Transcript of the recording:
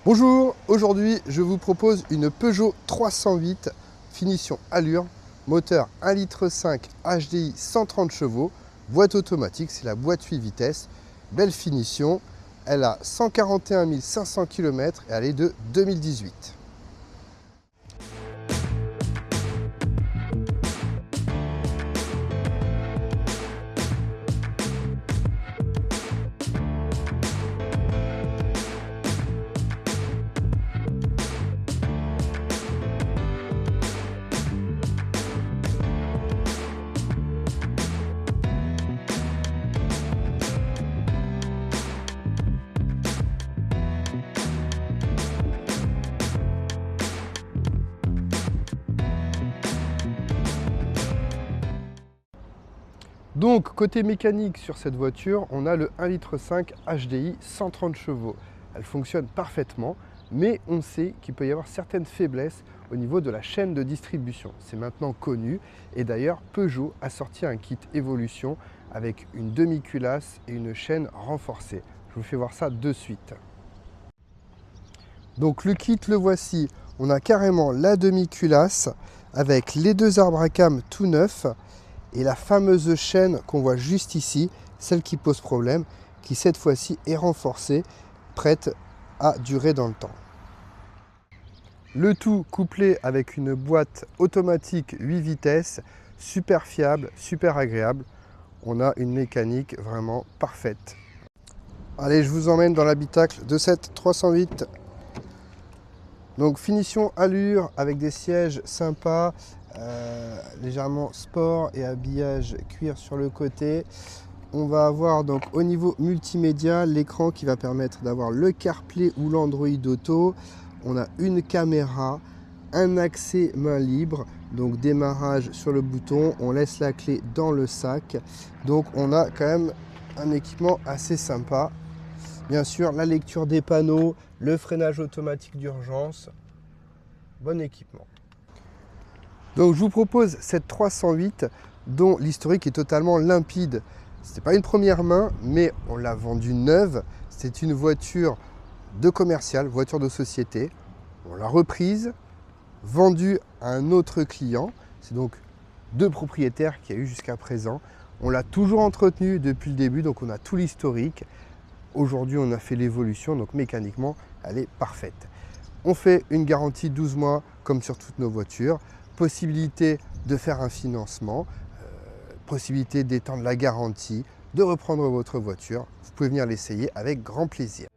Bonjour, aujourd'hui je vous propose une Peugeot 308 finition allure, moteur 1,5 litre HDI 130 chevaux, boîte automatique, c'est la boîte 8 vitesses, belle finition, elle a 141 500 km et elle est de 2018. Donc côté mécanique sur cette voiture, on a le 1,5 litre HDI 130 chevaux. Elle fonctionne parfaitement, mais on sait qu'il peut y avoir certaines faiblesses au niveau de la chaîne de distribution. C'est maintenant connu et d'ailleurs Peugeot a sorti un kit évolution avec une demi-culasse et une chaîne renforcée. Je vous fais voir ça de suite. Donc le kit, le voici. On a carrément la demi-culasse avec les deux arbres à cam tout neufs et la fameuse chaîne qu'on voit juste ici, celle qui pose problème, qui cette fois-ci est renforcée, prête à durer dans le temps. Le tout couplé avec une boîte automatique 8 vitesses, super fiable, super agréable. On a une mécanique vraiment parfaite. Allez, je vous emmène dans l'habitacle de cette 308. Donc finition allure avec des sièges sympas, légèrement sport et habillage cuir sur le côté. On va avoir donc au niveau multimédia l'écran qui va permettre d'avoir le CarPlay ou l'Android Auto. On a une caméra, un accès main libre, donc démarrage sur le bouton, on laisse la clé dans le sac. Donc on a quand même un équipement assez sympa. Bien sûr, la lecture des panneaux, le freinage automatique d'urgence, bon équipement. Donc je vous propose cette 308 dont l'historique est totalement limpide. Ce n'est pas une première main, mais on l'a vendue neuve. C'est une voiture de commercial, voiture de société. On l'a reprise, vendue à un autre client. C'est donc deux propriétaires qu'il y a eu jusqu'à présent. On l'a toujours entretenue depuis le début, donc on a tout l'historique. Aujourd'hui, on a fait l'évolution, donc mécaniquement, elle est parfaite. On fait une garantie 12 mois, comme sur toutes nos voitures. Possibilité de faire un financement, possibilité d'étendre la garantie, de reprendre votre voiture. Vous pouvez venir l'essayer avec grand plaisir.